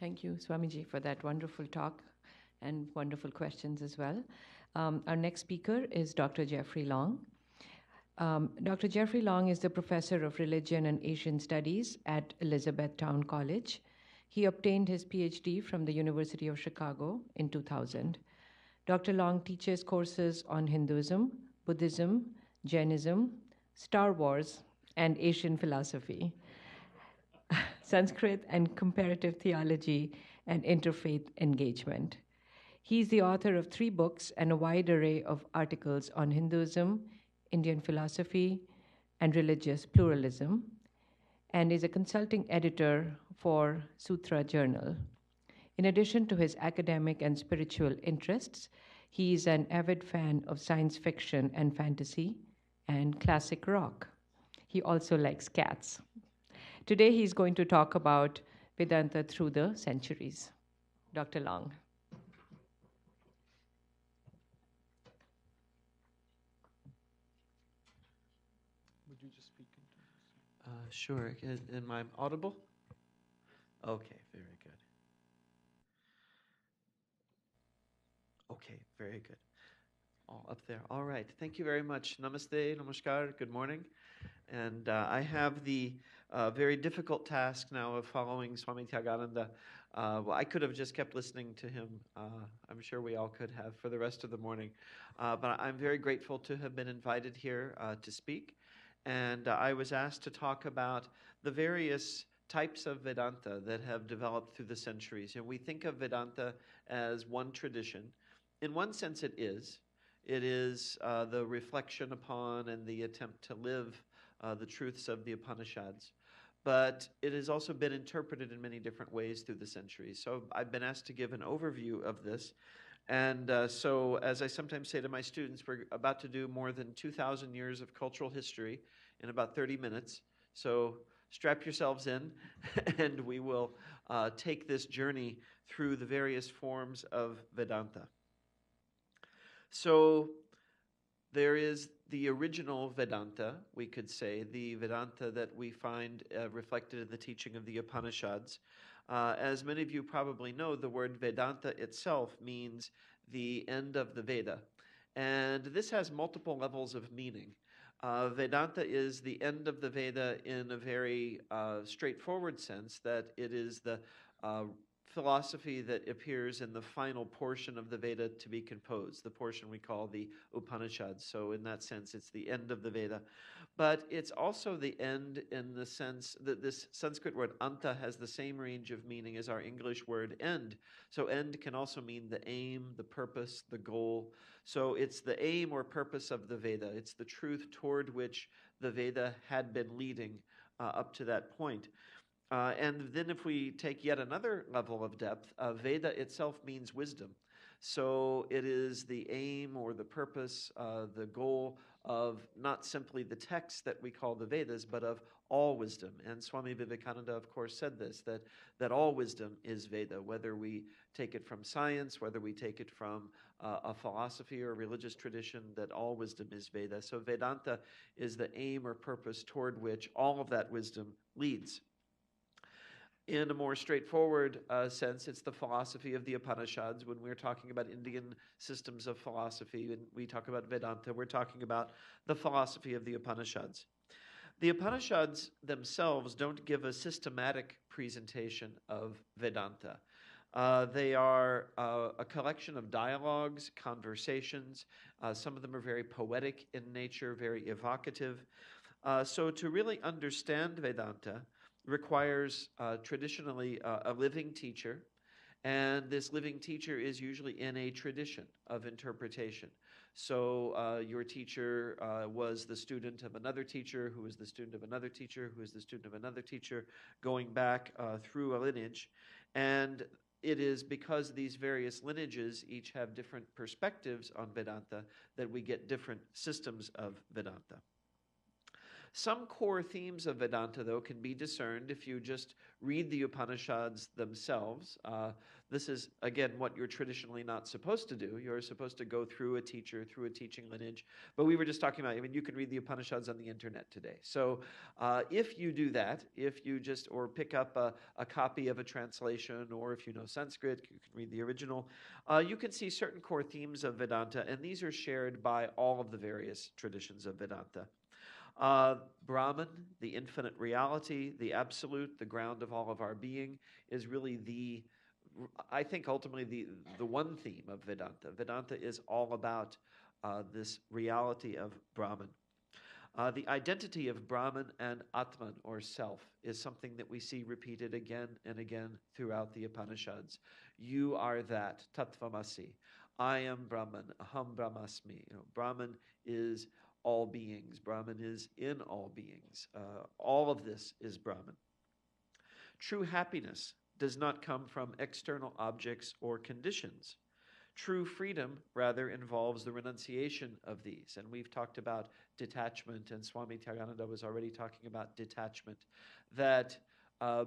Thank you, Swamiji, for that wonderful talk and wonderful questions as well. Our next speaker is Dr. Jeffery Long. Dr. Jeffery Long is the professor of religion and Asian studies at Elizabethtown College. He obtained his PhD from the University of Chicago in 2000. Dr. Long teaches courses on Hinduism, Buddhism, Jainism, Star Wars, and Asian philosophy, Sanskrit and comparative theology, and interfaith engagement. He's the author of 3 books and a wide array of articles on Hinduism, Indian philosophy, and religious pluralism, and is a consulting editor for Sutra Journal. In addition to his academic and spiritual interests, he is an avid fan of science fiction and fantasy and classic rock. He also likes cats. Today he's going to talk about Vedanta through the centuries. Dr. Long. Would you just speak into this? Sure. Am I audible? Okay, very good. Okay, very good. All up there. All right. Thank you very much. Namaste, namaskar, good morning. And I have the very difficult task now of following Swami Tyagananda. Well, I could have just kept listening to him. I'm sure we all could have for the rest of the morning. But I'm very grateful to have been invited here to speak. And I was asked to talk about the various types of Vedanta that have developed through the centuries. And we think of Vedanta as one tradition. In one sense, it is. It is the reflection upon and the attempt to live the truths of the Upanishads. But it has also been interpreted in many different ways through the centuries. So I've been asked to give an overview of this. And so, as I sometimes say to my students, we're about to do more than 2,000 years of cultural history in about 30 minutes. So strap yourselves in, and we will take this journey through the various forms of Vedanta. So there is the original Vedanta, we could say, the Vedanta that we find reflected in the teaching of the Upanishads. As many of you probably know, the word Vedanta itself means the end of the Veda. And this has multiple levels of meaning. Vedanta is the end of the Veda in a very straightforward sense, that it is the philosophy that appears in the final portion of the Veda to be composed, the portion we call the Upanishads. So in that sense, it's the end of the Veda. But it's also the end in the sense that this Sanskrit word anta has the same range of meaning as our English word end. So end can also mean the aim, the purpose, the goal. So it's the aim or purpose of the Veda. It's the truth toward which the Veda had been leading up to that point. And then if we take yet another level of depth, Veda itself means wisdom. So it is the aim or the purpose, the goal of not simply the texts that we call the Vedas, but of all wisdom. And Swami Vivekananda, of course, said this, that all wisdom is Veda, whether we take it from science, whether we take it from a philosophy or a religious tradition, that all wisdom is Veda. So Vedanta is the aim or purpose toward which all of that wisdom leads. In a more straightforward sense, it's the philosophy of the Upanishads. When we're talking about Indian systems of philosophy, and we talk about Vedanta, we're talking about the philosophy of the Upanishads. The Upanishads themselves don't give a systematic presentation of Vedanta. They are a collection of dialogues, conversations. Some of them are very poetic in nature, very evocative. So to really understand Vedanta requires traditionally a living teacher, and this living teacher is usually in a tradition of interpretation. So your teacher was the student of another teacher, who was the student of another teacher, who is the student of another teacher, going back through a lineage. And it is because these various lineages each have different perspectives on Vedanta that we get different systems of Vedanta. Some core themes of Vedanta, though, can be discerned if you just read the Upanishads themselves. This is, again, what you're traditionally not supposed to do. You're supposed to go through a teacher, through a teaching lineage. But we were just talking about, I mean, you can read the Upanishads on the internet today. So if you do that, if you just, or pick up a copy of a translation, or if you know Sanskrit, you can read the original, you can see certain core themes of Vedanta, and these are shared by all of the various traditions of Vedanta. Brahman, the infinite reality, the absolute, the ground of all of our being, is really I think ultimately the one theme of Vedanta. Vedanta is all about this reality of Brahman. The identity of Brahman and Atman, or self, is something that we see repeated again and again throughout the Upanishads. You are that, tattvamasi. I am Brahman, aham brahmasmi. Brahman is all beings. Brahman is in all beings. All of this is Brahman. True happiness does not come from external objects or conditions. True freedom, rather, involves the renunciation of these. And we've talked about detachment, and Swami Tyagananda was already talking about detachment, that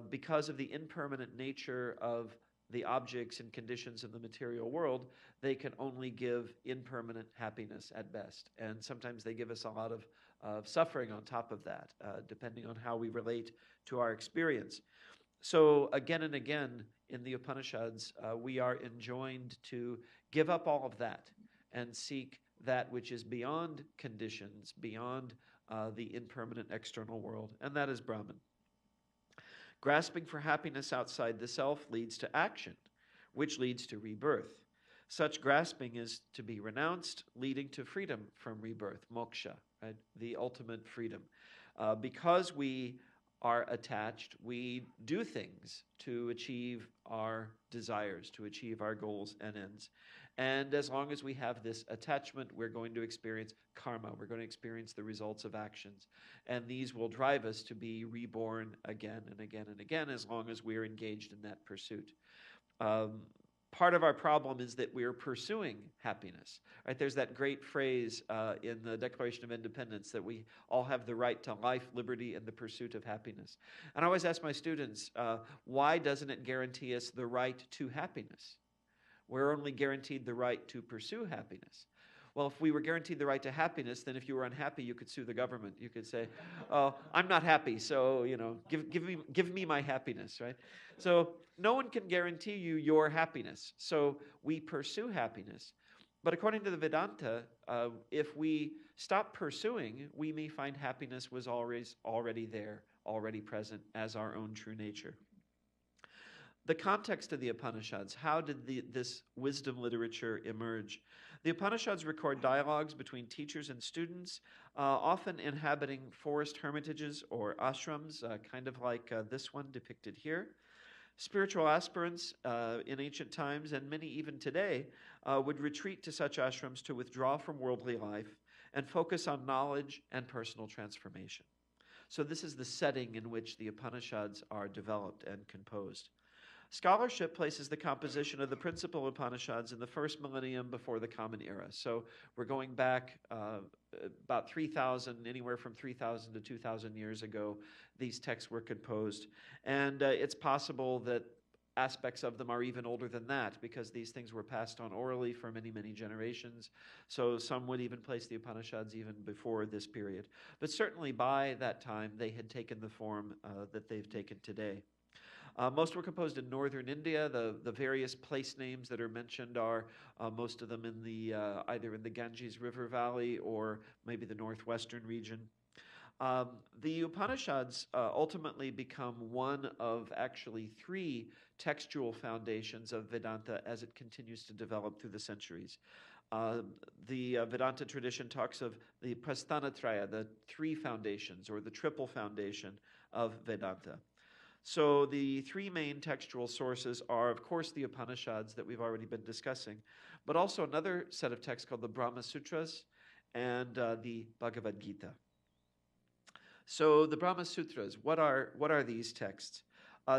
because of the impermanent nature of the objects and conditions in the material world, they can only give impermanent happiness at best. And sometimes they give us a lot of suffering on top of that, depending on how we relate to our experience. So again and again in the Upanishads, we are enjoined to give up all of that and seek that which is beyond conditions, beyond the impermanent external world, and that is Brahman. Grasping for happiness outside the self leads to action, which leads to rebirth. Such grasping is to be renounced, leading to freedom from rebirth, moksha, right? The ultimate freedom. Because we are attached, we do things to achieve our desires, to achieve our goals and ends. And as long as we have this attachment, we're going to experience karma. We're going to experience the results of actions. And these will drive us to be reborn again and again and again as long as we're engaged in that pursuit. Part of our problem is that we're pursuing happiness. Right? There's that great phrase in the Declaration of Independence that we all have the right to life, liberty, and the pursuit of happiness. And I always ask my students, why doesn't it guarantee us the right to happiness? We're only guaranteed the right to pursue happiness. Well, if we were guaranteed the right to happiness, then if you were unhappy, you could sue the government. You could say, "Oh, I'm not happy, so give me my happiness," right? So no one can guarantee you your happiness. So we pursue happiness, but according to the Vedanta, if we stop pursuing, we may find happiness was already there, already present as our own true nature. The context of the Upanishads, how did this wisdom literature emerge? The Upanishads record dialogues between teachers and students, often inhabiting forest hermitages or ashrams, kind of like this one depicted here. Spiritual aspirants in ancient times, and many even today, would retreat to such ashrams to withdraw from worldly life and focus on knowledge and personal transformation. So this is the setting in which the Upanishads are developed and composed. Scholarship places the composition of the principal Upanishads in the first millennium before the Common Era. So we're going back about 3,000, anywhere from 3,000 to 2,000 years ago, these texts were composed. And it's possible that aspects of them are even older than that because these things were passed on orally for many, many generations. So some would even place the Upanishads even before this period. But certainly by that time, they had taken the form that they've taken today. Most were composed in northern India. The various place names that are mentioned are most of them in the either in the Ganges River Valley or maybe the northwestern region. The Upanishads ultimately become one of actually three textual foundations of Vedanta as it continues to develop through the centuries. The Vedanta tradition talks of the Prasthanatraya, the three foundations or the triple foundation of Vedanta. So the three main textual sources are, of course, the Upanishads that we've already been discussing, but also another set of texts called the Brahma Sutras and the Bhagavad Gita. So the Brahma Sutras, what are these texts?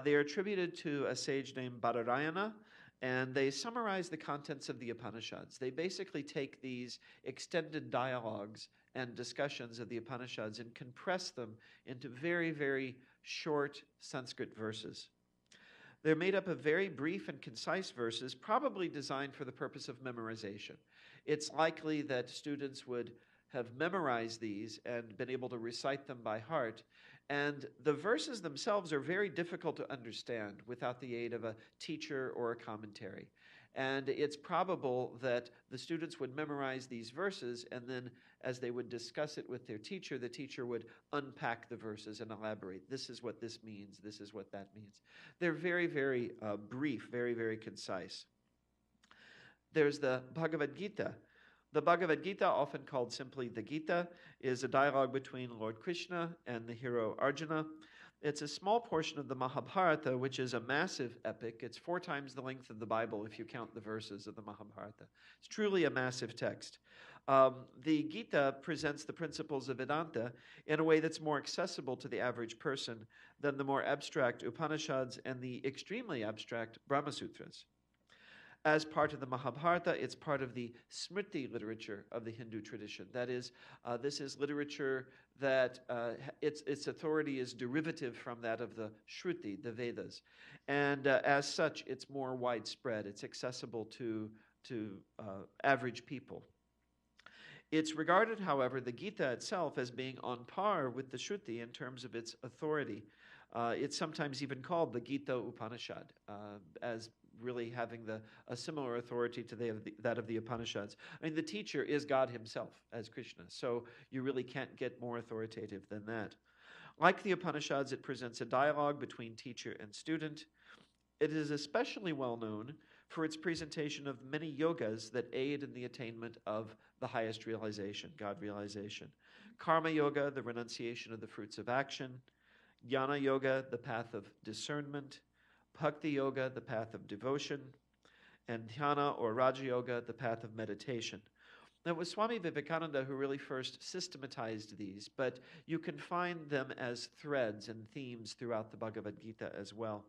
They are attributed to a sage named Badarayana, and they summarize the contents of the Upanishads. They basically take these extended dialogues and discussions of the Upanishads and compress them into very, very short Sanskrit verses. They're made up of very brief and concise verses, probably designed for the purpose of memorization. It's likely that students would have memorized these and been able to recite them by heart. And the verses themselves are very difficult to understand without the aid of a teacher or a commentary. And it's probable that the students would memorize these verses, and then as they would discuss it with their teacher, the teacher would unpack the verses and elaborate. This is what this means. This is what that means. They're very, very brief, very, very concise. There's the Bhagavad Gita. The Bhagavad Gita, often called simply the Gita, is a dialogue between Lord Krishna and the hero Arjuna. It's a small portion of the Mahabharata, which is a massive epic. It's 4 times the length of the Bible if you count the verses of the Mahabharata. It's truly a massive text. The Gita presents the principles of Vedanta in a way that's more accessible to the average person than the more abstract Upanishads and the extremely abstract Brahma Sutras. As part of the Mahabharata, it's part of the Smriti literature of the Hindu tradition. That is, this is literature that its authority is derivative from that of the Shruti, the Vedas. And as such, it's more widespread. It's accessible to average people. It's regarded, however, the Gita itself as being on par with the Shruti in terms of its authority. It's sometimes even called the Gita Upanishad, as really having a similar authority to that of the Upanishads. I mean, the teacher is God himself, as Krishna, so you really can't get more authoritative than that. Like the Upanishads, it presents a dialogue between teacher and student. It is especially well known for its presentation of many yogas that aid in the attainment of the highest realization, God realization. Karma Yoga, the renunciation of the fruits of action. Jnana Yoga, the path of discernment. Bhakti Yoga, the path of devotion. And Dhyana or Raja Yoga, the path of meditation. Now, it was Swami Vivekananda who really first systematized these, but you can find them as threads and themes throughout the Bhagavad Gita as well.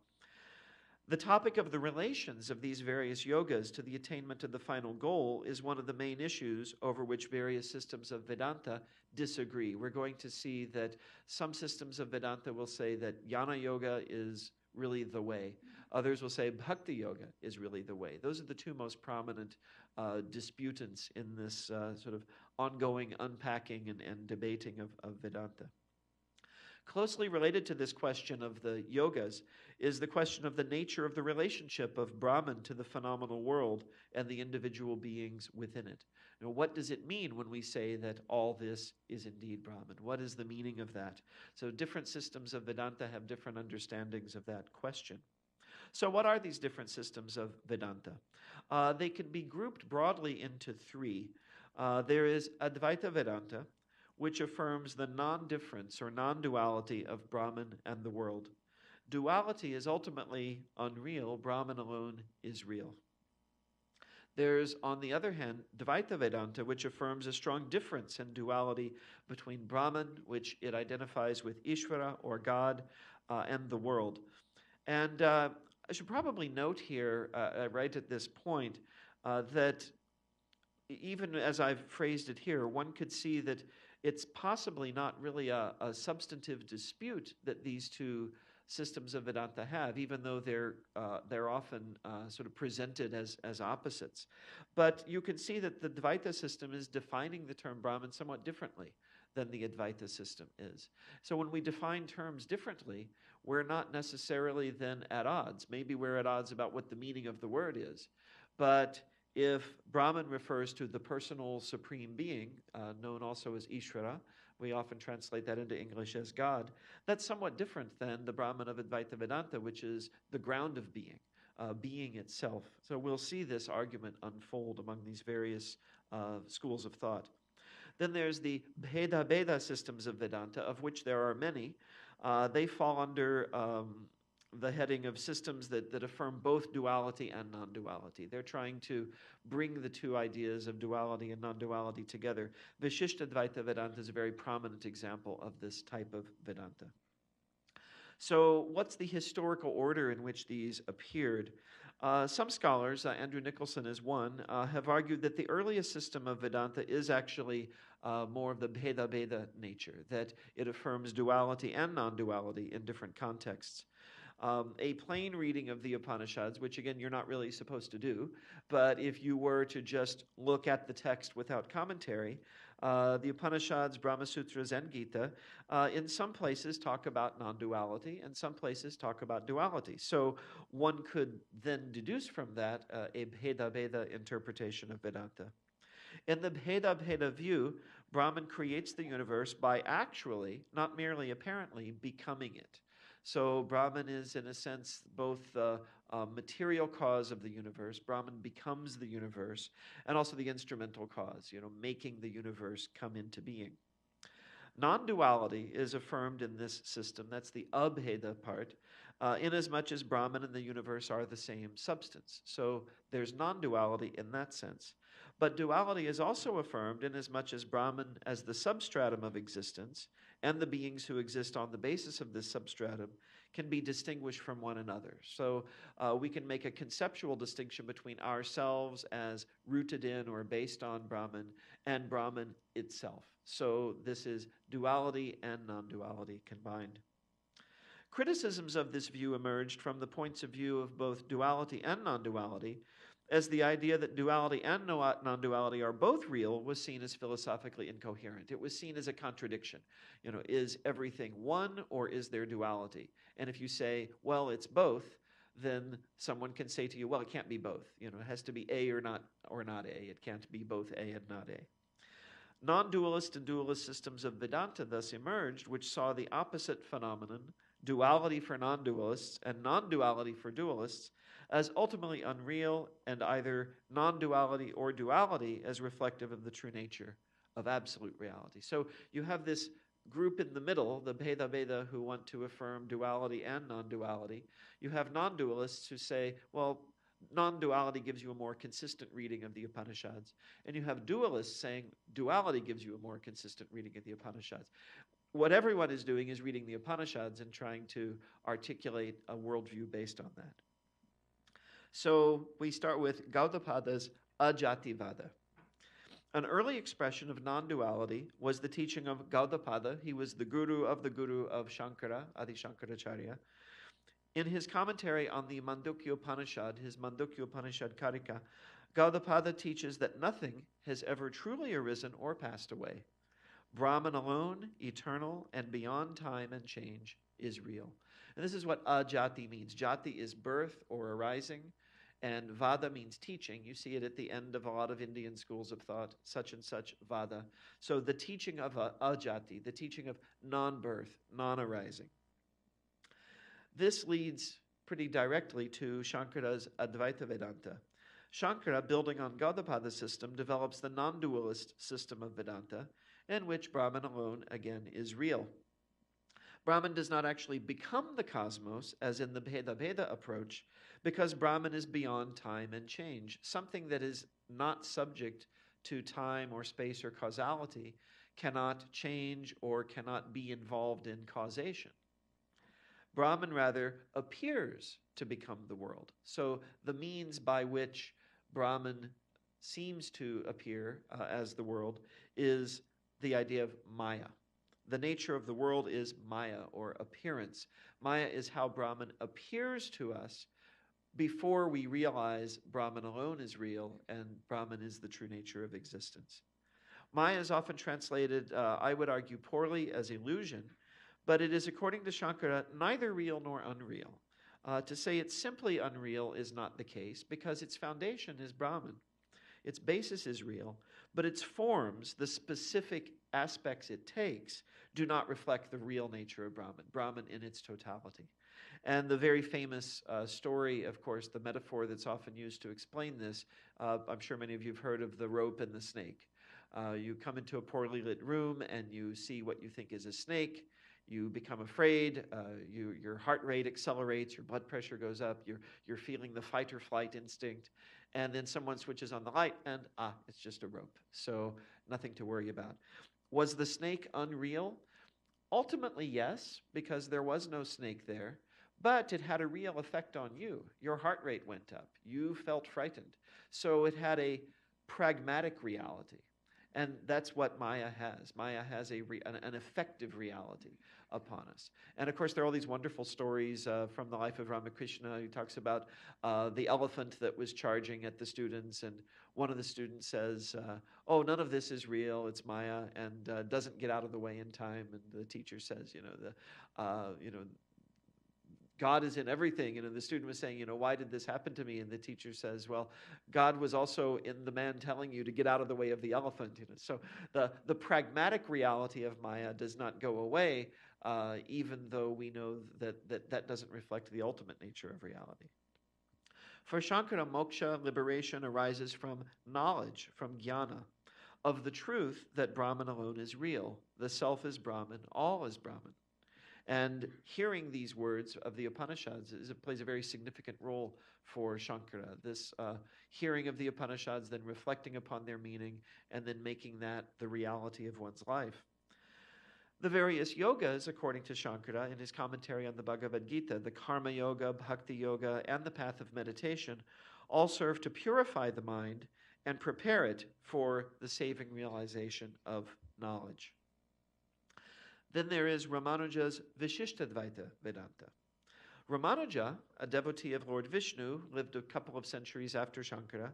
The topic of the relations of these various yogas to the attainment of the final goal is one of the main issues over which various systems of Vedanta disagree. We're going to see that some systems of Vedanta will say that Jnana Yoga is really the way. Others will say Bhakti Yoga is really the way. Those are the 2 most prominent disputants in this sort of ongoing unpacking and debating of Vedanta. Closely related to this question of the yogas is the question of the nature of the relationship of Brahman to the phenomenal world and the individual beings within it. Now, what does it mean when we say that all this is indeed Brahman? What is the meaning of that? So different systems of Vedanta have different understandings of that question. So what are these different systems of Vedanta? They can be grouped broadly into 3. There is Advaita Vedanta, which affirms the non-difference or non-duality of Brahman and the world. Duality is ultimately unreal. Brahman alone is real. There's, on the other hand, Dvaita Vedanta, which affirms a strong difference and duality between Brahman, which it identifies with Ishvara or God, and the world. And I should probably note here, right at this point, that even as I've phrased it here, one could see that it's possibly not really a substantive dispute that these 2 systems of Vedanta have, even though they're often sort of presented as opposites. But you can see that the Dvaita system is defining the term Brahman somewhat differently than the Advaita system is. So when we define terms differently, we're not necessarily then at odds. Maybe we're at odds about what the meaning of the word is, but if Brahman refers to the personal supreme being, known also as Ishvara, we often translate that into English as God, that's somewhat different than the Brahman of Advaita Vedanta, which is the ground of being, being itself. So we'll see this argument unfold among these various schools of thought. Then there's the Bheda systems of Vedanta, of which there are many. They fall under the heading of systems that affirm both duality and non-duality. They're trying to bring the 2 ideas of duality and non-duality together. Vishishtadvaita Vedanta is a very prominent example of this type of Vedanta. So what's the historical order in which these appeared? Some scholars, Andrew Nicholson is one, have argued that the earliest system of Vedanta is actually more of the Bheda nature, that it affirms duality and non-duality in different contexts. A plain reading of the Upanishads, which again you're not really supposed to do, but if you were to just look at the text without commentary, the Upanishads, Brahma Sutras, and Gita, in some places talk about non-duality, and some places talk about duality. So one could then deduce from that a Bheda interpretation of Vedanta. In the Bheda view, Brahman creates the universe by actually, not merely apparently, becoming it. So Brahman is, in a sense, both the material cause of the universe. Brahman becomes the universe, and also the instrumental cause, making the universe come into being. Non-duality is affirmed in this system. That's the abheda part, inasmuch as Brahman and the universe are the same substance. So there's non-duality in that sense. But duality is also affirmed inasmuch as Brahman, as the substratum of existence, and the beings who exist on the basis of this substratum can be distinguished from one another. So we can make a conceptual distinction between ourselves as rooted in or based on Brahman and Brahman itself. So this is duality and non-duality combined. Criticisms of this view emerged from the points of view of both duality and non-duality, as the idea that duality and non-duality are both real was seen as philosophically incoherent. It was seen as a contradiction. Is everything one or is there duality? And if you say, well, it's both, then someone can say to you, well, it can't be both. It has to be A or not A. It can't be both A and not A. Non-dualist and dualist systems of Vedanta thus emerged, which saw the opposite phenomenon, duality for non-dualists and non-duality for dualists, as ultimately unreal, and either non-duality or duality as reflective of the true nature of absolute reality. So you have this group in the middle, the Bheda, who want to affirm duality and non-duality. You have non-dualists who say, well, non-duality gives you a more consistent reading of the Upanishads. And you have dualists saying duality gives you a more consistent reading of the Upanishads. What everyone is doing is reading the Upanishads and trying to articulate a worldview based on that. So we start with Gaudapada's Ajativada. An early expression of non-duality was the teaching of Gaudapada. He was the guru of Shankara, Adi Shankaracharya. In his commentary on the Mandukya Upanishad, his Mandukya Upanishad Karika, Gaudapada teaches that nothing has ever truly arisen or passed away. Brahman alone, eternal and beyond time and change, is real. And this is what ajati means. Jati is birth or arising, and vada means teaching. You see it at the end of a lot of Indian schools of thought, such and such vada. So the teaching of ajati, the teaching of non-birth, non-arising. This leads pretty directly to Shankara's Advaita Vedanta. Shankara, building on Gaudapada's system, develops the non-dualist system of Vedanta, in which Brahman alone, again, is real. Brahman does not actually become the cosmos, as in the Bheda approach, because Brahman is beyond time and change. Something that is not subject to time or space or causality cannot change or cannot be involved in causation. Brahman rather appears to become the world. So the means by which Brahman seems to appear as the world is the idea of Maya. The nature of the world is Maya, or appearance. Maya is how Brahman appears to us before we realize Brahman alone is real and Brahman is the true nature of existence. Maya is often translated, I would argue poorly, as illusion, but it is, according to Shankara, neither real nor unreal. To say it's simply unreal is not the case, because its foundation is Brahman. Its basis is real, but its forms, the specific aspects it takes, do not reflect the real nature of Brahman, Brahman in its totality. And the very famous story, of course, the metaphor that's often used to explain this, I'm sure many of you have heard of the rope and the snake. You come into a poorly lit room and you see what you think is a snake. You become afraid, your heart rate accelerates, your blood pressure goes up, you're feeling the fight or flight instinct, and then someone switches on the light and, it's just a rope. So nothing to worry about. Was the snake unreal? Ultimately, yes, because there was no snake there, But it had a real effect on you. Your heart rate went up. You felt frightened. So it had a pragmatic reality. And that's what Maya has. Maya has an effective reality upon us. And of course, there are all these wonderful stories from the life of Ramakrishna. He talks about the elephant that was charging at the students, and one of the students says, "Oh, none of this is real. It's Maya," and doesn't get out of the way in time. And the teacher says, God is in everything. And the student was saying, why did this happen to me? And the teacher says, well, God was also in the man telling you to get out of the way of the elephant. So the pragmatic reality of Maya does not go away, even though we know that doesn't reflect the ultimate nature of reality. For Shankara, moksha, liberation, arises from knowledge, from jnana, of the truth that Brahman alone is real. The self is Brahman, all is Brahman. And hearing these words of the Upanishads plays a very significant role for Shankara. This hearing of the Upanishads, then reflecting upon their meaning, and then making that the reality of one's life. The various yogas, according to Shankara, in his commentary on the Bhagavad Gita, the Karma Yoga, Bhakti Yoga, and the path of meditation, all serve to purify the mind and prepare it for the saving realization of knowledge. Then there is Ramanuja's Vishishtadvaita Vedanta. Ramanuja, a devotee of Lord Vishnu, lived a couple of centuries after Shankara,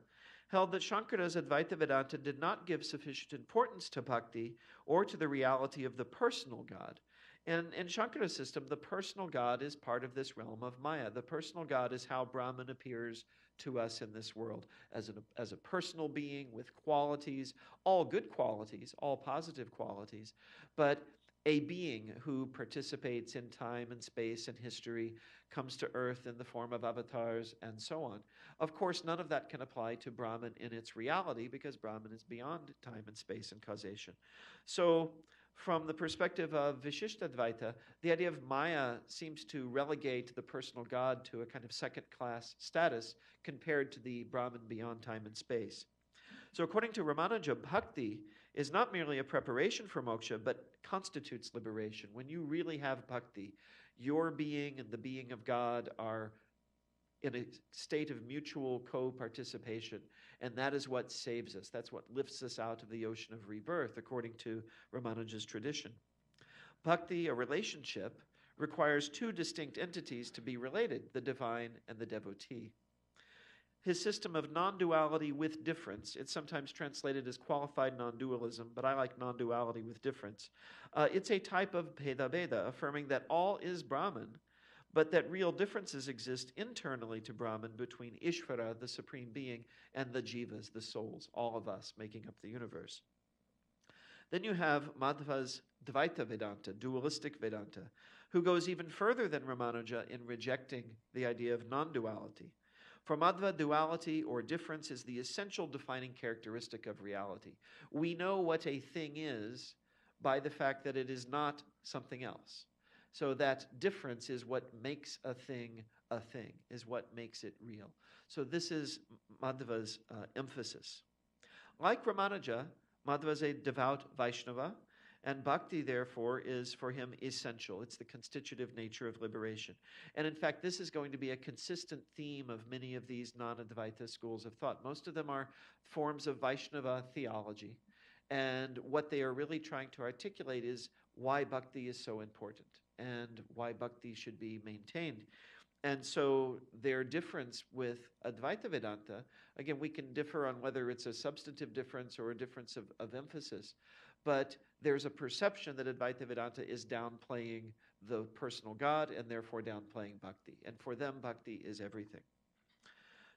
held that Shankara's Advaita Vedanta did not give sufficient importance to bhakti or to the reality of the personal God. And in Shankara's system, the personal God is part of this realm of Maya. The personal God is how Brahman appears to us in this world as a personal being with qualities, all good qualities, all positive qualities, but a being who participates in time and space and history, comes to earth in the form of avatars, and so on. Of course, none of that can apply to Brahman in its reality, because Brahman is beyond time and space and causation. So, from the perspective of Vishishtadvaita, the idea of Maya seems to relegate the personal God to a kind of second-class status compared to the Brahman beyond time and space. So according to Ramanuja, bhakti is not merely a preparation for moksha, but constitutes liberation. When you really have bhakti, your being and the being of God are in a state of mutual co-participation, and that is what saves us. That's what lifts us out of the ocean of rebirth, according to Ramanuja's tradition. Bhakti, a relationship, requires two distinct entities to be related, the divine and the devotee. His system of non-duality with difference, it's sometimes translated as qualified non-dualism, but I like non-duality with difference. It's a type of Bheda, affirming that all is Brahman, but that real differences exist internally to Brahman between Ishvara, the supreme being, and the jivas, the souls, all of us making up the universe. Then you have Madhva's Dvaita Vedanta, dualistic Vedanta, who goes even further than Ramanuja in rejecting the idea of non-duality. For Madhva, duality or difference is the essential defining characteristic of reality. We know what a thing is by the fact that it is not something else. So that difference is what makes a thing, is what makes it real. So this is Madhva's emphasis. Like Ramanuja, Madhva is a devout Vaishnava, and bhakti, therefore, is for him essential. It's the constitutive nature of liberation. And in fact, this is going to be a consistent theme of many of these non-Advaita schools of thought. Most of them are forms of Vaishnava theology. And what they are really trying to articulate is why bhakti is so important and why bhakti should be maintained. And so their difference with Advaita Vedanta, again, we can differ on whether it's a substantive difference or a difference of emphasis, but there's a perception that Advaita Vedanta is downplaying the personal God and therefore downplaying bhakti. And for them, bhakti is everything.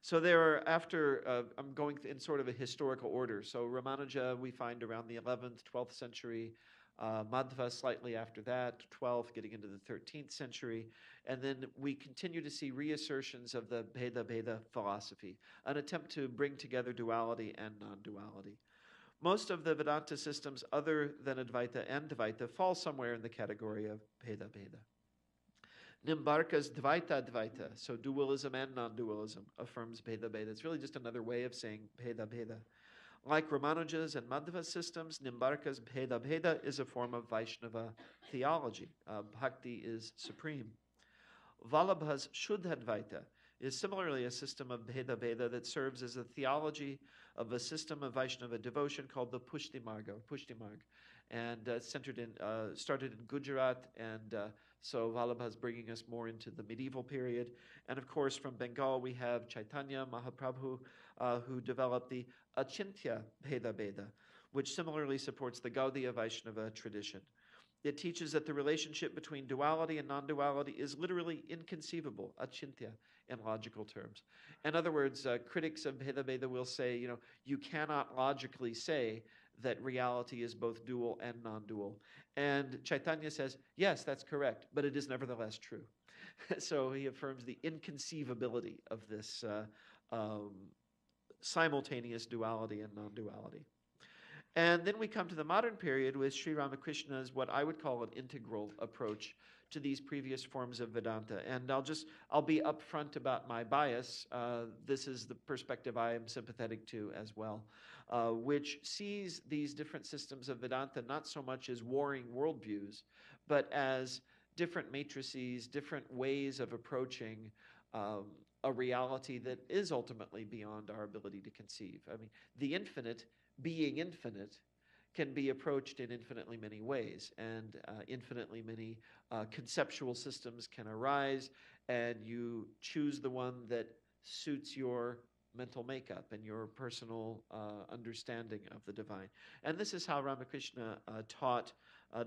So there are, I'm going in sort of a historical order. So Ramanuja we find around the 11th, 12th century, Madhva slightly after that, 12th, getting into the 13th century. And then we continue to see reassertions of the Bheda philosophy, an attempt to bring together duality and non-duality. Most of the Vedanta systems other than Advaita and Dvaita fall somewhere in the category of Bheda. Nimbarka's Dvaita, so dualism and non-dualism, affirms Bheda. It's really just another way of saying Bheda. Like Ramanuja's and Madhva's systems, Nimbarka's Bheda is a form of Vaishnava theology. Bhakti is supreme. Vallabha's Shuddhadvaita is similarly a system of Bheda Veda that serves as a theology of a system of Vaishnava devotion called the Pushtimarg, and started in Gujarat, and so Vallabha is bringing us more into the medieval period. And of course, from Bengal, we have Chaitanya Mahaprabhu, who developed the Achintya Bheda Veda, which similarly supports the Gaudiya Vaishnava tradition. It teaches that the relationship between duality and non-duality is literally inconceivable, achintya, in logical terms. In other words, critics of Bheda Veda will say, you cannot logically say that reality is both dual and non-dual. And Chaitanya says, yes, that's correct, but it is nevertheless true. So he affirms the inconceivability of this simultaneous duality and non-duality. And then we come to the modern period with Sri Ramakrishna's what I would call an integral approach to these previous forms of Vedanta. And I'll be upfront about my bias. This is the perspective I am sympathetic to as well, which sees these different systems of Vedanta not so much as warring worldviews, but as different matrices, different ways of approaching a reality that is ultimately beyond our ability to conceive. I mean, the infinite, being infinite, can be approached in infinitely many ways, and infinitely many conceptual systems can arise, and you choose the one that suits your mental makeup and your personal understanding of the divine. And this is how Ramakrishna taught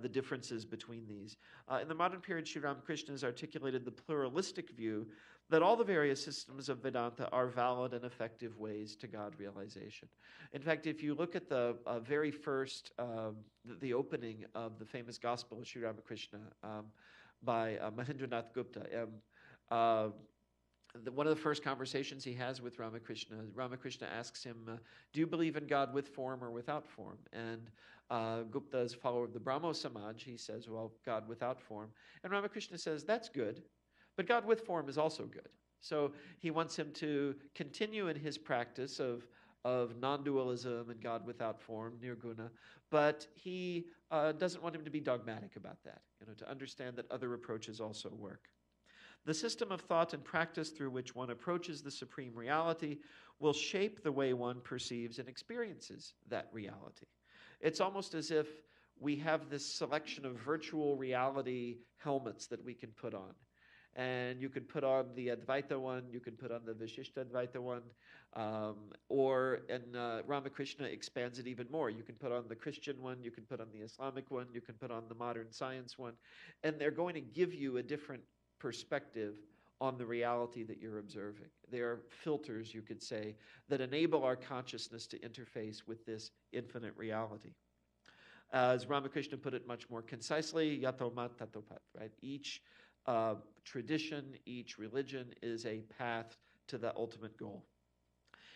the differences between these. In the modern period, Sri Ramakrishna has articulated the pluralistic view that all the various systems of Vedanta are valid and effective ways to God realization. In fact, if you look at the very first, the opening of the famous Gospel of Sri Ramakrishna by Mahendranath Gupta, one of the first conversations he has with Ramakrishna asks him, do you believe in God with form or without form? And Gupta is a follower of the Brahmo Samaj. He says, well, God without form. And Ramakrishna says, that's good, but God with form is also good. So he wants him to continue in his practice of non-dualism and God without form, nirguna, but he doesn't want him to be dogmatic about that, to understand that other approaches also work. The system of thought and practice through which one approaches the supreme reality will shape the way one perceives and experiences that reality. It's almost as if we have this selection of virtual reality helmets that we can put on. And you could put on the Advaita one, you can put on the Vishishta Advaita one, and Ramakrishna expands it even more. You can put on the Christian one, you can put on the Islamic one, you can put on the modern science one, and they're going to give you a different perspective on the reality that you're observing. They are filters, you could say, that enable our consciousness to interface with this infinite reality. As Ramakrishna put it much more concisely, yato mat tato pat, right? Each tradition, each religion is a path to the ultimate goal.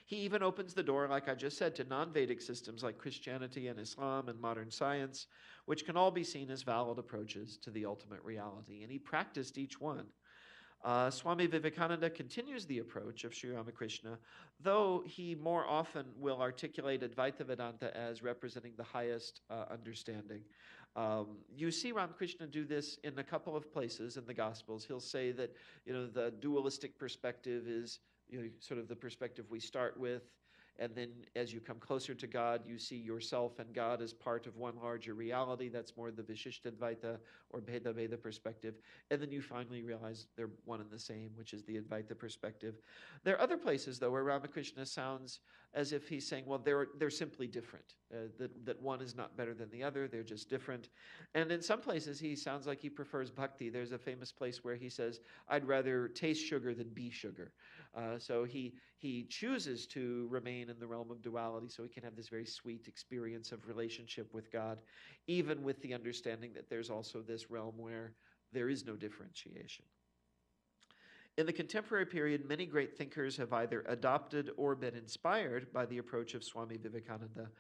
He even opens the door, like I just said, to non-Vedic systems like Christianity and Islam and modern science, which can all be seen as valid approaches to the ultimate reality. And he practiced each one. Swami Vivekananda continues the approach of Sri Ramakrishna, though he more often will articulate Advaita Vedanta as representing the highest understanding. You see Ramakrishna do this in a couple of places in the Gospels. He'll say that the dualistic perspective is sort of the perspective we start with, and then as you come closer to God, you see yourself and God as part of one larger reality. That's more the Vishishtadvaita or Bheda Veda perspective. And then you finally realize they're one and the same, which is the Advaita perspective. There are other places, though, where Ramakrishna sounds as if he's saying, well, they're simply different, that one is not better than the other, they're just different. And in some places, he sounds like he prefers bhakti. There's a famous place where he says, I'd rather taste sugar than be sugar. So he chooses to remain in the realm of duality so he can have this very sweet experience of relationship with God, even with the understanding that there's also this realm where there is no differentiation. In the contemporary period, many great thinkers have either adopted or been inspired by the approach of Swami Vivekananda.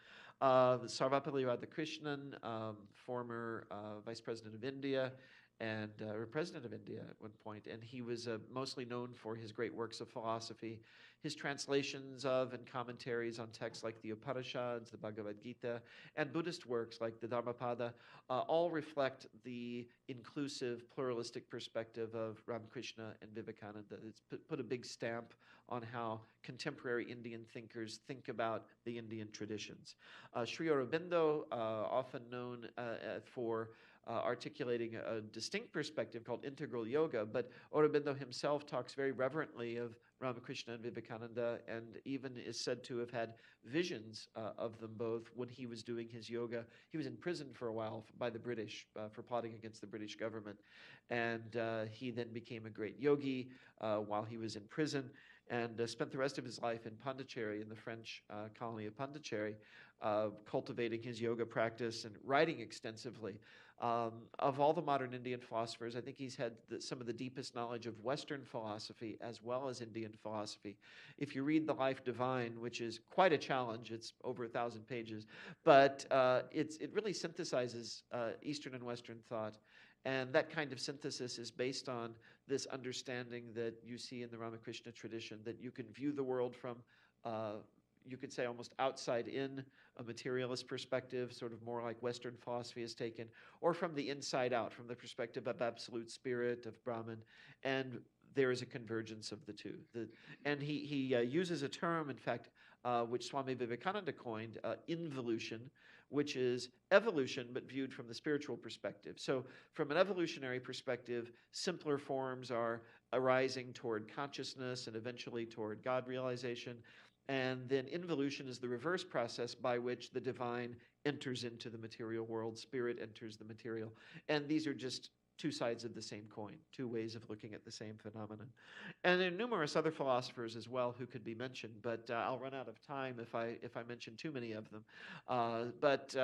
Sarvapalli Radhakrishnan, former Vice President of India, and or president of India at one point, and he was mostly known for his great works of philosophy, his translations of and commentaries on texts like the Upanishads, the Bhagavad Gita, and Buddhist works like the Dhammapada, all reflect the inclusive, pluralistic perspective of Ramakrishna and Vivekananda. It's put a big stamp on how contemporary Indian thinkers think about the Indian traditions. Sri Aurobindo, often known for articulating a distinct perspective called integral yoga, but Aurobindo himself talks very reverently of Ramakrishna and Vivekananda, and even is said to have had visions of them both when he was doing his yoga. He was imprisoned for a while by the British for plotting against the British government, and he then became a great yogi while he was in prison, and spent the rest of his life in Pondicherry, in the French colony of Pondicherry, cultivating his yoga practice and writing extensively. Of all the modern Indian philosophers, I think he's had some of the deepest knowledge of Western philosophy as well as Indian philosophy. If you read The Life Divine, which is quite a challenge, it's over 1,000 pages, but it really synthesizes Eastern and Western thought. And that kind of synthesis is based on this understanding that you see in the Ramakrishna tradition, that you can view the world from, you could say, almost outside in, a materialist perspective, sort of more like Western philosophy has taken, or from the inside out, from the perspective of absolute spirit, of Brahman, and there is a convergence of the two. And he uses a term, in fact, which Swami Vivekananda coined, involution, which is evolution but viewed from the spiritual perspective. So from an evolutionary perspective, simpler forms are arising toward consciousness and eventually toward God realization. And then involution is the reverse process by which the divine enters into the material world, spirit enters the material. And these are just two sides of the same coin, two ways of looking at the same phenomenon. And there are numerous other philosophers as well who could be mentioned, but I'll run out of time if I mention too many of them. But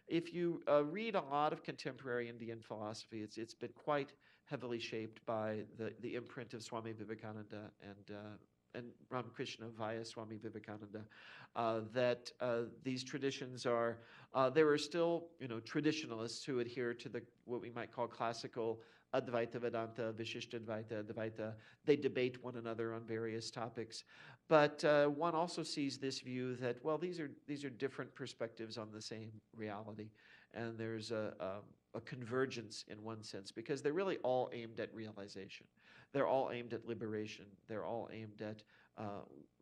if you read a lot of contemporary Indian philosophy, it's been quite heavily shaped by the imprint of Swami Vivekananda and Ramakrishna via Swami Vivekananda, that these traditions are, there are still, traditionalists who adhere to what we might call classical Advaita Vedanta, Vishishtadvaita, Advaita. They debate one another on various topics. But one also sees this view that, well, these are different perspectives on the same reality. And there's a convergence in one sense, because they're really all aimed at realization. They're all aimed at liberation. They're all aimed at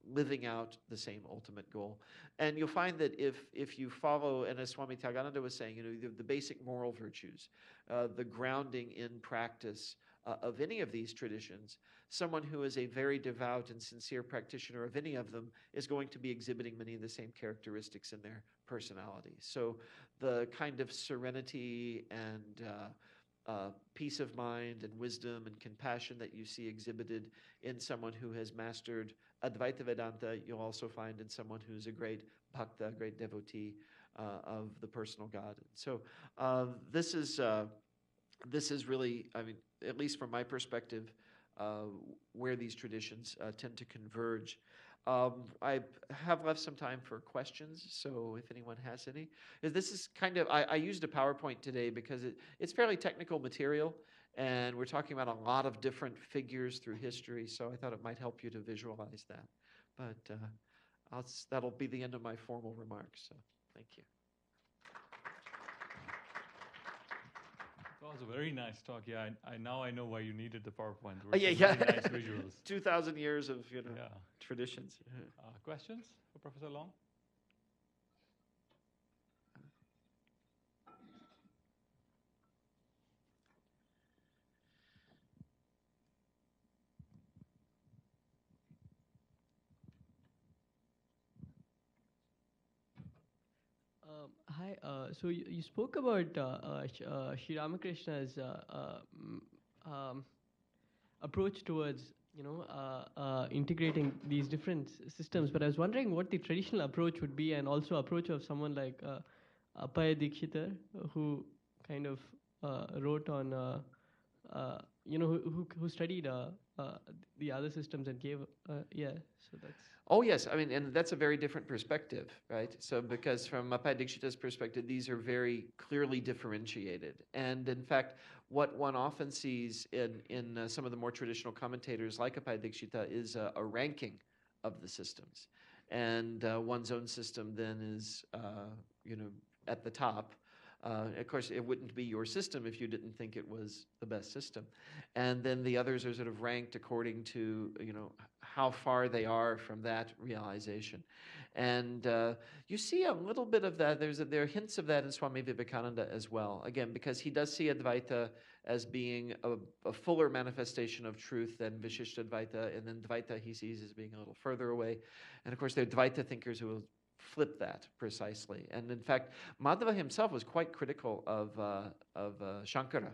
living out the same ultimate goal. And you'll find that if you follow, and as Swami Tyagananda was saying, the basic moral virtues, the grounding in practice of any of these traditions, someone who is a very devout and sincere practitioner of any of them is going to be exhibiting many of the same characteristics in their personality. So the kind of serenity and peace of mind and wisdom and compassion that you see exhibited in someone who has mastered Advaita Vedanta, you'll also find in someone who's a great bhakta, a great devotee of the personal God. So this is really, I mean, at least from my perspective, where these traditions tend to converge. I have left some time for questions, so if anyone has any. This is kind of, I used a PowerPoint today because it's fairly technical material, and we're talking about a lot of different figures through history, so I thought it might help you to visualize that. But that'll be the end of my formal remarks, so thank you. That was a very nice talk. Yeah, now I know why you needed the PowerPoint. Yeah. Nice visuals. 2,000 years of traditions. Questions for Professor Long? Hi. So you spoke about Sri Ramakrishna's approach towards integrating these different systems, but I was wondering what the traditional approach would be, and also approach of someone like Appaya Dikshita, who kind of wrote on who studied the other systems and gave So that's Oh, yes. I mean, and that's a very different perspective, right? So, because from Appaya Dikshita's perspective, these are very clearly differentiated. And in fact, what one often sees in some of the more traditional commentators like Appaya Dikshita is a ranking of the systems. And one's own system then is, at the top. Of course, it wouldn't be your system if you didn't think it was the best system. And then the others are sort of ranked according to, how far they are from that realization. And you see a little bit of that. There are hints of that in Swami Vivekananda as well. Again, because he does see Advaita as being a fuller manifestation of truth than Vishishta Advaita, and then Dvaita he sees as being a little further away. And of course, there are Dvaita thinkers who will flip that precisely. And in fact, Madhava himself was quite critical of Shankara.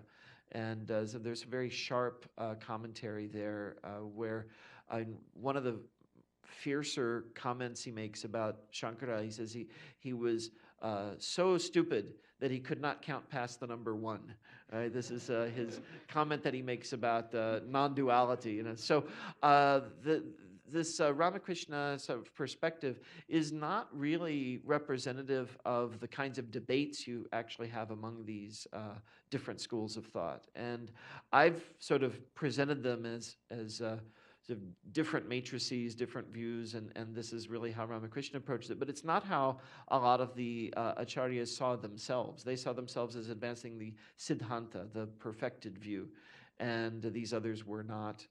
And so there's a very sharp commentary there where one of the fiercer comments he makes about Shankara, he says he was so stupid that he could not count past the number one. Right? This is his comment that he makes about non-duality. So this Ramakrishna sort of perspective is not really representative of the kinds of debates you actually have among these different schools of thought. And I've sort of presented them as sort of different matrices, different views, and this is really how Ramakrishna approached it. But it's not how a lot of the acharyas saw themselves. They saw themselves as advancing the siddhanta, the perfected view, and these others were not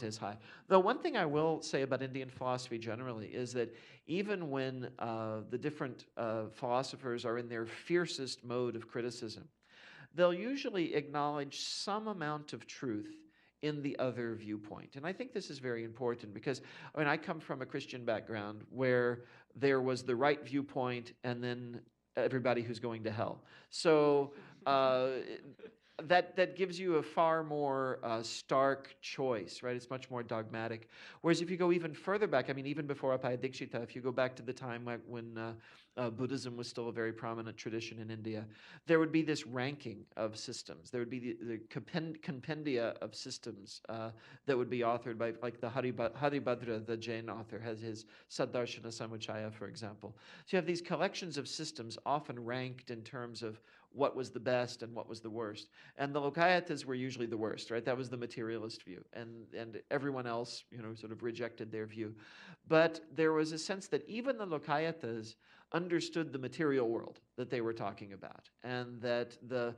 as high. Though one thing I will say about Indian philosophy generally is that even when the different philosophers are in their fiercest mode of criticism, they'll usually acknowledge some amount of truth in the other viewpoint. And I think this is very important because, I come from a Christian background where there was the right viewpoint and then everybody who's going to hell. So that gives you a far more stark choice, right? It's much more dogmatic. Whereas if you go even further back, even before Appaya Dikshita, if you go back to the time when Buddhism was still a very prominent tradition in India, there would be this ranking of systems. There would be the compendia of systems that would be authored by, like the Haribhadra, the Jain author, has his Saddarshana Samuchaya, for example. So you have these collections of systems often ranked in terms of what was the best and what was the worst. And the Lokayatas were usually the worst, right? That was the materialist view. And everyone else, sort of rejected their view. But there was a sense that even the Lokayatas understood the material world that they were talking about, and that the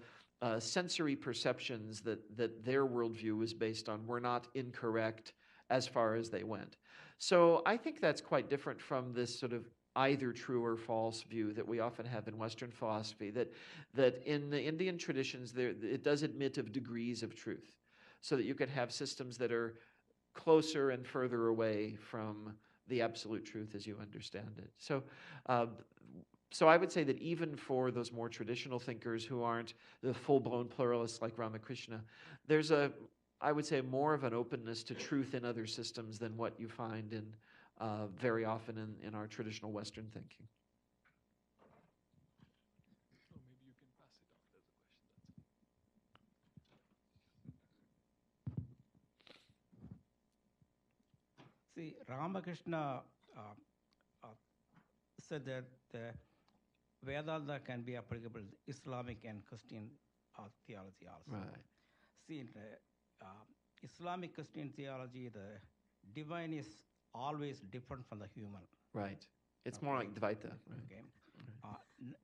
sensory perceptions that their worldview was based on were not incorrect as far as they went. So I think that's quite different from this sort of either true or false view that we often have in Western philosophy, that in the Indian traditions it does admit of degrees of truth, so that you could have systems that are closer and further away from the absolute truth as you understand it. So I would say that even for those more traditional thinkers who aren't the full-blown pluralists like Ramakrishna, there's I would say more of an openness to truth in other systems than what you find in very often in our traditional Western thinking. So maybe you can pass it on. There's a question. See, Ramakrishna said that the Vedanta can be applicable to Islamic and Christian theology also. Right. See, in the Islamic Christian theology, the divine is always different from the human. Right. It's more like Dvaita. Right. Okay.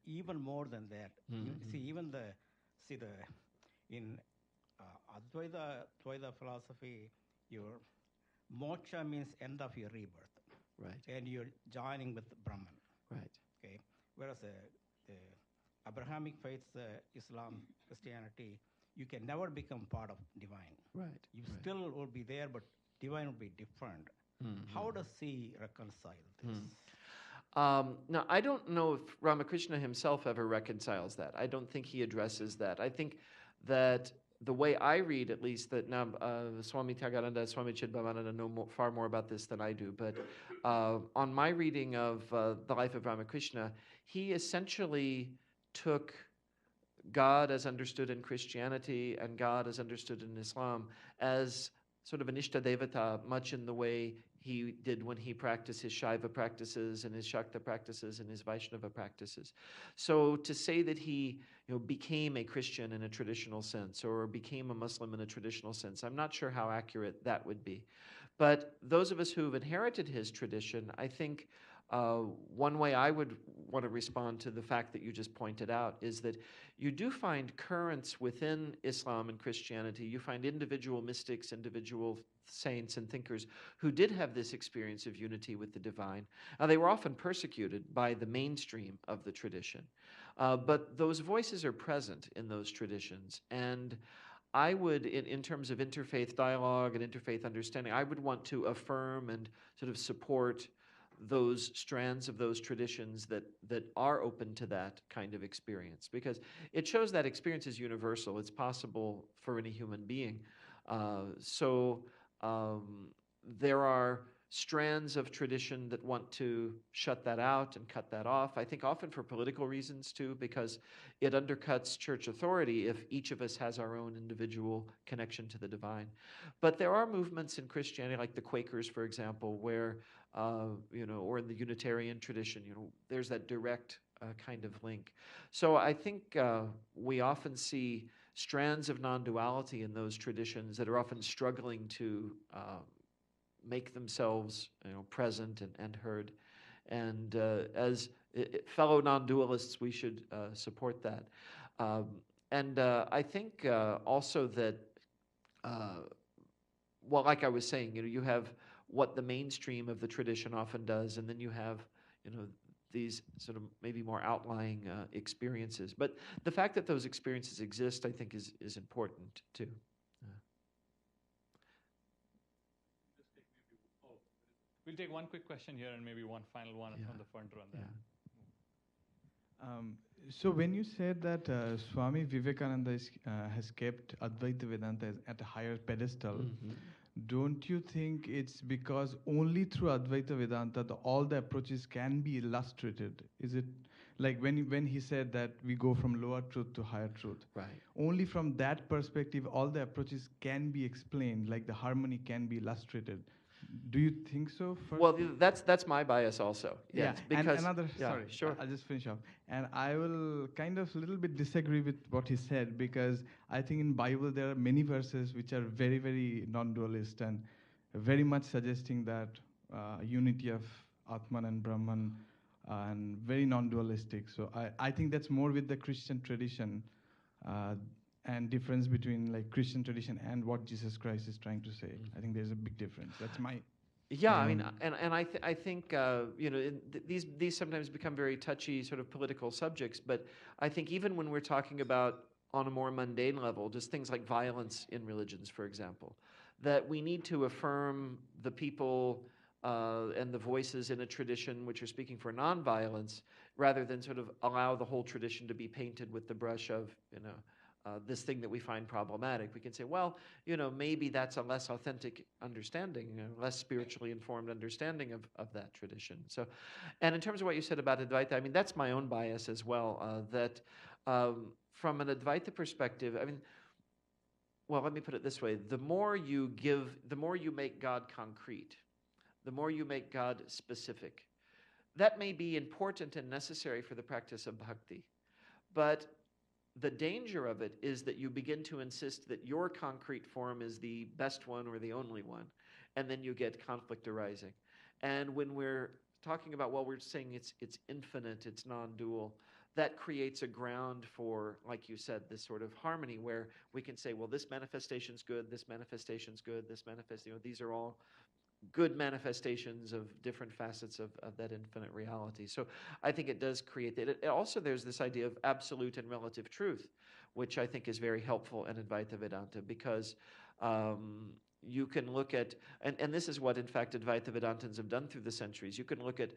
Even more than that. Mm-hmm. See, in Advaita philosophy, your moksha means end of your rebirth. Right. And you're joining with Brahman. Right. Okay. Whereas the Abrahamic faiths, Islam, Christianity, you can never become part of divine. Right. You still will be there, but divine will be different. Mm-hmm. How does he reconcile this? Now, I don't know if Ramakrishna himself ever reconciles that. I don't think he addresses that. I think that the way I read, at least, that now Swami Tyagananda, Swami Chidbhavananda know far more about this than I do, but on my reading of the life of Ramakrishna, he essentially took God as understood in Christianity and God as understood in Islam as sort of an Ishta Devata, much in the way he did when he practiced his Shaiva practices and his Shakta practices and his Vaishnava practices. So to say that he became a Christian in a traditional sense or became a Muslim in a traditional sense, I'm not sure how accurate that would be. But those of us who've inherited his tradition, I think one way I would want to respond to the fact that you just pointed out is that you do find currents within Islam and Christianity. You find individual mystics, individual saints and thinkers who did have this experience of unity with the divine. Now, they were often persecuted by the mainstream of the tradition, but those voices are present in those traditions. And I would, in terms of interfaith dialogue and interfaith understanding, I would want to affirm and sort of support those strands of those traditions that are open to that kind of experience, because it shows that experience is universal. It's possible for any human being. There are strands of tradition that want to shut that out and cut that off. I think often for political reasons too, because it undercuts church authority if each of us has our own individual connection to the divine. But there are movements in Christianity, like the Quakers, for example, where or in the Unitarian tradition, there's that direct kind of link. So I think we often see strands of non-duality in those traditions that are often struggling to make themselves present and heard. And as fellow non-dualists, we should support that. I think also that, like I was saying, you have what the mainstream of the tradition often does, and then you have, these sort of maybe more outlying experiences. But the fact that those experiences exist, I think, is important too. We'll take one quick question here and maybe one final one from the front row. So when you said that Swami Vivekananda has kept Advaita Vedanta at a higher pedestal, don't you think it's because only through Advaita Vedanta all the approaches can be illustrated? Is it like when he said that we go from lower truth to higher truth? Right. Only from that perspective all the approaches can be explained, like the harmony can be illustrated. Do you think so? Well, that's my bias also. Yes, yeah, because, sorry, sure. I'll just finish off. And I will kind of a little bit disagree with what he said, because I think in Bible there are many verses which are very, very non-dualist and very much suggesting that unity of Atman and Brahman and very non-dualistic. So I think that's more with the Christian tradition and difference between like Christian tradition and what Jesus Christ is trying to say. I think there's a big difference. That's my... Yeah, I mean, and I think these sometimes become very touchy sort of political subjects, but I think even when we're talking about on a more mundane level, just things like violence in religions, for example, that we need to affirm the people and the voices in a tradition which are speaking for nonviolence, rather than sort of allow the whole tradition to be painted with the brush of, this thing that we find problematic. We can say, well, maybe that's a less authentic understanding, less spiritually informed understanding of that tradition. So, and in terms of what you said about Advaita, I mean, that's my own bias as well, that from an Advaita perspective, I mean, well, let me put it this way. The more you give, the more you make God concrete, the more you make God specific. That may be important and necessary for the practice of bhakti, but the danger of it is that you begin to insist that your concrete form is the best one or the only one, and then you get conflict arising. And when we're talking about, well, we're saying it's infinite, it's non-dual, that creates a ground for, like you said, this sort of harmony where we can say, well, this manifestation's good, this manifestation's good, this these are all good manifestations of different facets of that infinite reality. So I think it does create that. It also, there's this idea of absolute and relative truth, which I think is very helpful in Advaita Vedanta, because you can look at, and this is what, in fact, Advaita Vedantins have done through the centuries. You can look at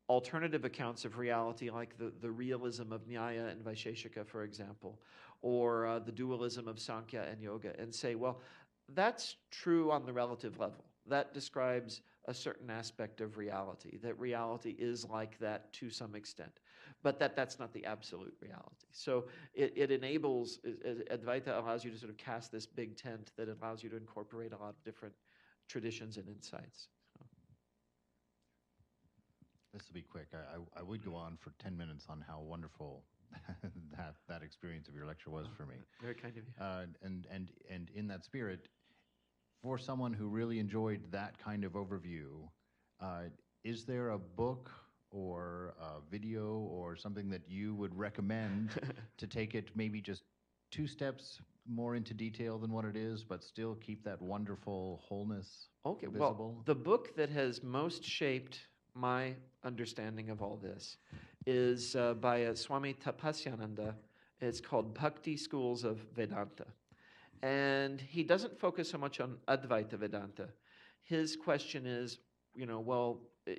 alternative accounts of reality, like the realism of Nyaya and Vaisheshika, for example, or the dualism of Sankhya and Yoga, and say, well, that's true on the relative level. That describes a certain aspect of reality, that reality is like that to some extent, but that's not the absolute reality. So it enables, Advaita allows you to sort of cast this big tent that allows you to incorporate a lot of different traditions and insights. This will be quick. I would go on for 10 minutes on how wonderful that experience of your lecture was for me. Very kind of you. And in that spirit, for someone who really enjoyed that kind of overview, is there a book or a video or something that you would recommend to take it maybe just 2 steps more into detail than what it is, but still keep that wonderful wholeness visible? Well, the book that has most shaped my understanding of all this is by Swami Tapasyananda. It's called Bhakti Schools of Vedanta. And he doesn't focus so much on Advaita Vedanta. His question is,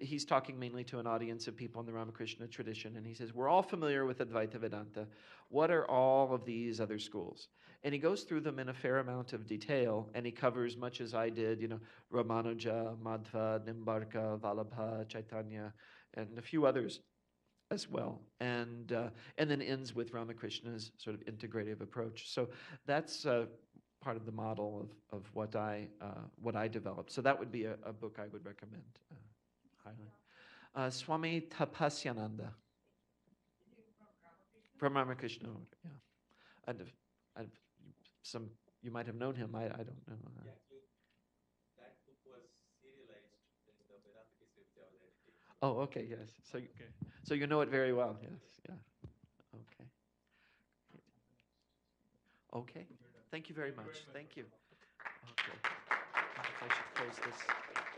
he's talking mainly to an audience of people in the Ramakrishna tradition, and he says, we're all familiar with Advaita Vedanta. What are all of these other schools? And he goes through them in a fair amount of detail, and he covers much as I did, Ramanuja, Madhva, Nimbarka, Vallabha, Chaitanya, and a few others as well, and then ends with Ramakrishna's sort of integrative approach. So that's part of the model of what I developed. So that would be a book I would recommend highly. Swami Tapasyananda from Ramakrishna, yeah. And you might have known him. I don't know. Yeah, actually, that book was serialized in the Vedanta Visyavadhyaya. Oh, okay, yes. So you know it very well. Yes, yeah. Okay. Okay. Thank you very much. Thank you. Okay. I should close this.